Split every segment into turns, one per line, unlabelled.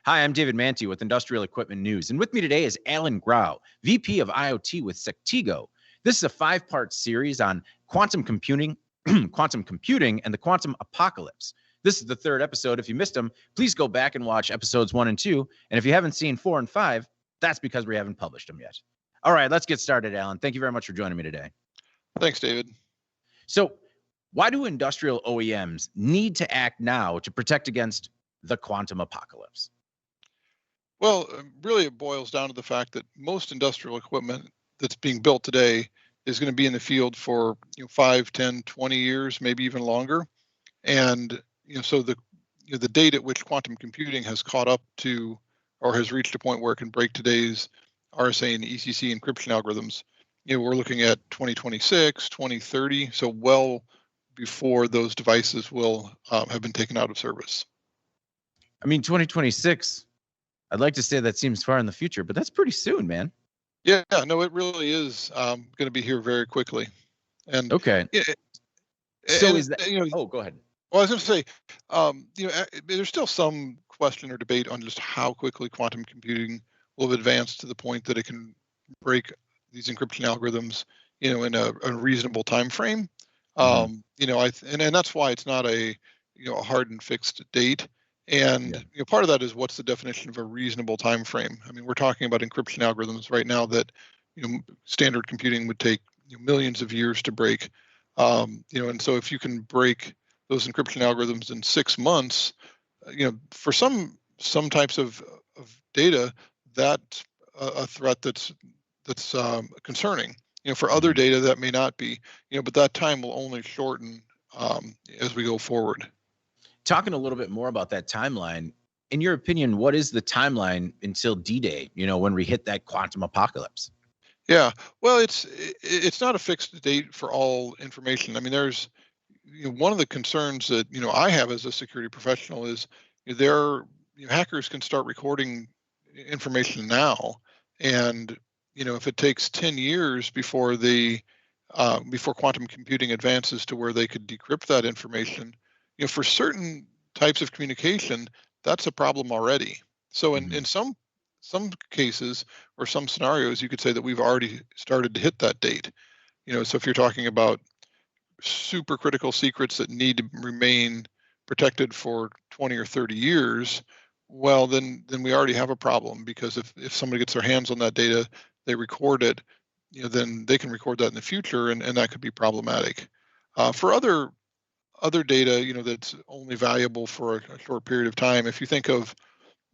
Hi, I'm David Manti with Industrial Equipment News, and with me today is Alan Grau, VP of IoT with Sectigo. This is a 5-part series on quantum computing, quantum computing, and the quantum apocalypse. This is the 3rd episode. If you missed them, please go back and watch episodes 1 and 2. And if you haven't seen 4 and 5, that's because we haven't published them yet. All right, let's get started, Alan. Thank you very much for joining me today.
Thanks, David.
So, why do industrial OEMs need to act now to protect against the quantum apocalypse?
Well, really, it boils down to the fact that most industrial equipment that's being built today is going to be in the field for 5, 10, 20 years, maybe even longer. And so the date at which quantum computing has caught up to or has reached a point where it can break today's RSA and ECC encryption algorithms, we're looking at 2026, 2030, so well before those devices will have been taken out of service.
I mean, 2026, I'd like to say that seems far in the future, but that's pretty soon, man.
Yeah, no, it really is going to be here very quickly. And
okay. So is that? Oh, go ahead.
Well, I was going to say, there's still some question or debate on just how quickly quantum computing will have advanced to the point that it can break these encryption algorithms, in a reasonable time frame. And that's why it's not a hard and fixed date. And part of that is what's the definition of a reasonable time frame? I mean, we're talking about encryption algorithms right now that standard computing would take millions of years to break. And so if you can break those encryption algorithms in 6 months, for some types of data, that's a threat that's concerning. For other data that may not be. But that time will only shorten as we go forward.
Talking a little bit more about that timeline, in your opinion, what is the timeline until D-Day, when we hit that quantum apocalypse?
Yeah, well, it's not a fixed date for all information. I mean, there's, one of the concerns that, I have as a security professional is hackers can start recording information now. And, if it takes 10 years before before quantum computing advances to where they could decrypt that information, for certain types of communication, that's a problem already. So in some cases or some scenarios, you could say that we've already started to hit that date. So if you're talking about super critical secrets that need to remain protected for 20 or 30 years, well, then we already have a problem, because if somebody gets their hands on that data, they record it, then they can record that in the future, and that could be problematic. For other data, that's only valuable for a short period of time. If you think of,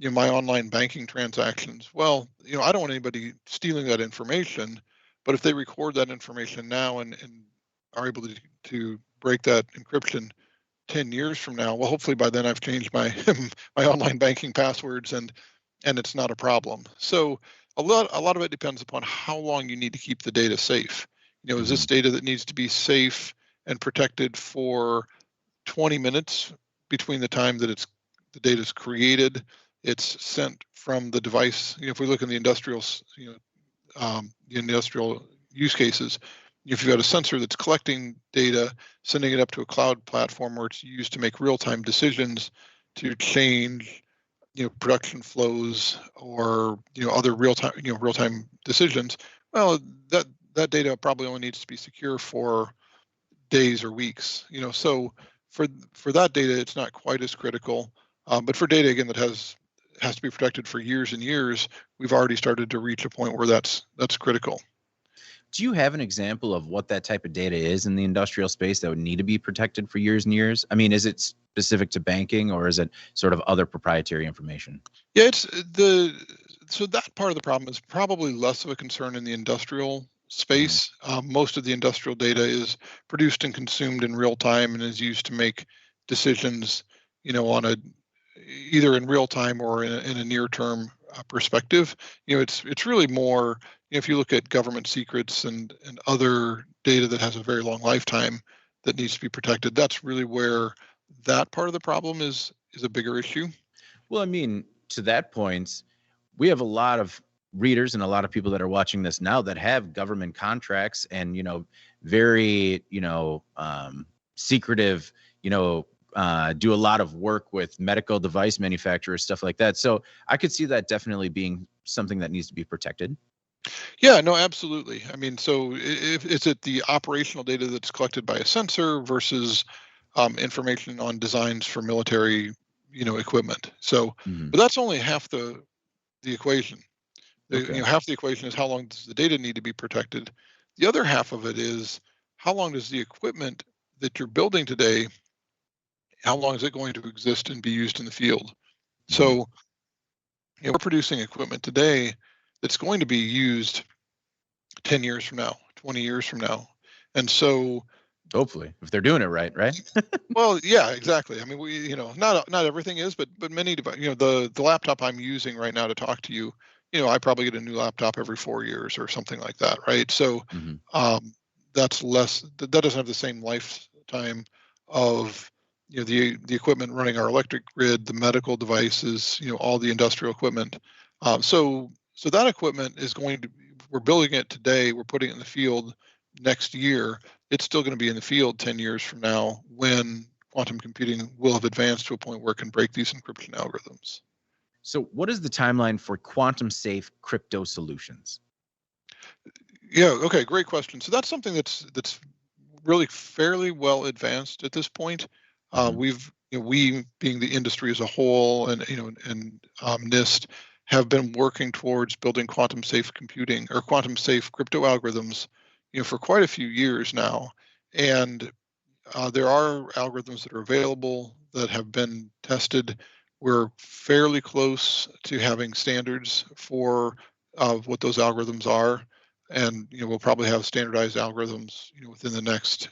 my online banking transactions, well, I don't want anybody stealing that information, but if they record that information now and are able to break that encryption 10 years from now, well, hopefully by then I've changed my my online banking passwords and it's not a problem. So a lot of it depends upon how long you need to keep the data safe. Is this data that needs to be safe and protected for 20 minutes between the time that the data is created, it's sent from the device. If we look in the industrial, the industrial use cases, if you've got a sensor that's collecting data, sending it up to a cloud platform where it's used to make real-time decisions to change, production flows or other real-time decisions. Well, that data probably only needs to be secure for days or weeks. So for that data, it's not quite as critical. But for data, again, that has to be protected for years and years, we've already started to reach a point where that's critical.
Do you have an example of what that type of data is in the industrial space that would need to be protected for years and years? I mean, is it specific to banking, or is it sort of other proprietary information?
Yeah, so that part of the problem is probably less of a concern in the industrial space. Most of the industrial data is produced and consumed in real time and is used to make decisions, on either in real time or in a near term perspective. It's really more, if you look at government secrets and other data that has a very long lifetime that needs to be protected, that's really where that part of the problem is a bigger issue.
Well, I mean, to that point, we have a lot of readers and a lot of people that are watching this now that have government contracts and, very, secretive, do a lot of work with medical device manufacturers, stuff like that. So I could see that definitely being something that needs to be protected.
Yeah, no, absolutely. I mean, so if is it the operational data that's collected by a sensor versus information on designs for military, equipment? So,
Mhm.
but that's only half the equation.
Okay.
Half the equation is how long does the data need to be protected. The other half of it is how long does the equipment that you're building today, how long is it going to exist and be used in the field?
Mhm.
So, we're producing equipment today that's going to be used 10 years from now, 20 years from now. And so,
Hopefully, if they're doing it right, right?
well, yeah, exactly. I mean, not everything is, but many the laptop I'm using right now to talk to you, I probably get a new laptop every 4 years or something like that, right? So,
Mhm.
um, that's less. That doesn't have the same lifetime of the equipment running our electric grid, the medical devices, all the industrial equipment. So that equipment is going to. We're building it today. We're putting it in the field next year. It's still going to be in the field 10 years from now when quantum computing will have advanced to a point where it can break these encryption algorithms.
So, what is the timeline for quantum safe crypto solutions?
Yeah, okay, great question. So that's something that's really fairly well advanced at this point.
Mhm.
We being the industry as a whole, and NIST have been working towards building quantum safe computing or quantum safe crypto algorithms, for quite a few years now. And there are algorithms that are available that have been tested. We're fairly close to having standards for what those algorithms are, and we'll probably have standardized algorithms within the next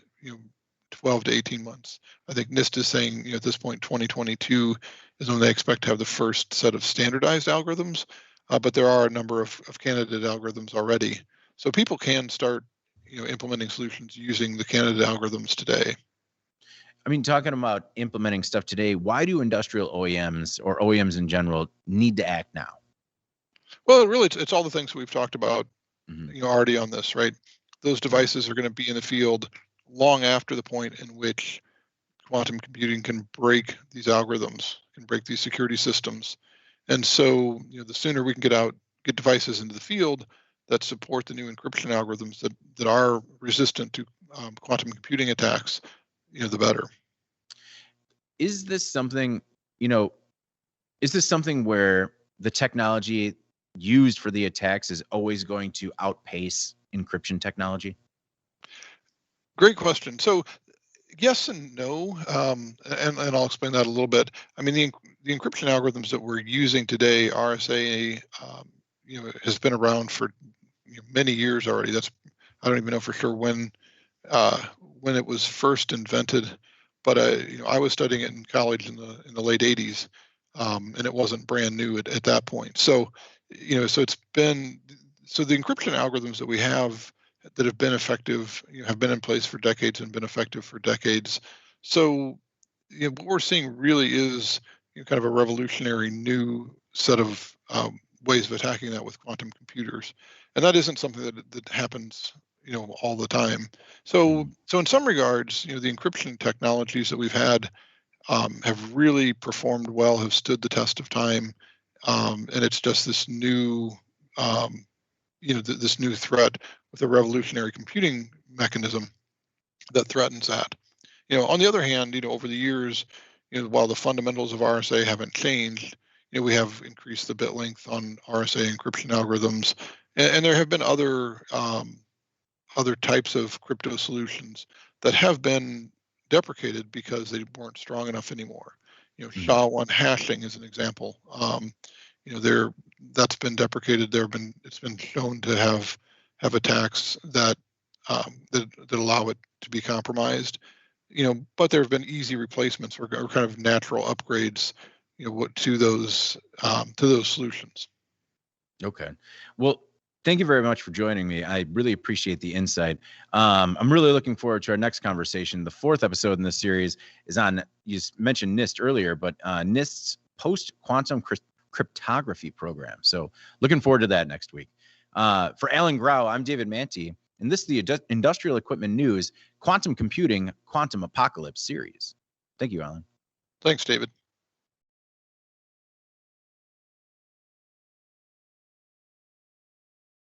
12 to 18 months. I think NIST is saying at this point 2022 is when they expect to have the first set of standardized algorithms, but there are a number of candidate algorithms already, so people can start implementing solutions using the candidate algorithms today.
I mean, talking about implementing stuff today, why do industrial OEMs or OEMs in general need to act now?
Well, really, it's all the things we've talked about,
Mhm.
already on this, right? Those
Right.
devices are going to be in the field long after the point in which quantum computing can break these algorithms, can break these security systems. And so, the sooner we can get devices into the field that support the new encryption algorithms that are resistant to quantum computing attacks, the better.
Is this something, you know, is this something where the technology used for the attacks is always going to outpace encryption technology?
Great question. So yes and no, and I'll explain that a little bit. I mean, the encryption algorithms that we're using today, RSA, has been around for many years already. I don't even know for sure uh, when it was first invented, but I was studying it in college in the late '80s, and it wasn't brand new at that point. So, so it's been so the encryption algorithms that we have that have been effective, have been in place for decades and been effective for decades. So, what we're seeing really is kind of a revolutionary new set of ways of attacking that with quantum computers, and that isn't something that happens all the time. So
Mhm.
so in some regards, the encryption technologies that we've had have really performed well, have stood the test of time, and it's just this new this new threat with a revolutionary computing mechanism that threatens that. On the other hand, over the years, while the fundamentals of RSA haven't changed, we have increased the bit length on RSA encryption algorithms, and there have been other types of crypto solutions that have been deprecated because they weren't strong enough anymore.
Mhm.
SHA-1 hashing is an example. There that's been deprecated. It's been shown to have attacks that allow it to be compromised. But there have been easy replacements or kind of natural upgrades, to those solutions.
Okay. Well, thank you very much for joining me. I really appreciate the insight. I'm really looking forward to our next conversation. The fourth episode in this series is on, mentioned NIST earlier, but NIST's post quantum cryptography program. So looking forward to that next week. For Alan Grau, I'm David Manti, and this is the Industrial Equipment News Quantum Computing Quantum Apocalypse series. Thank you, Alan.
Thanks, David.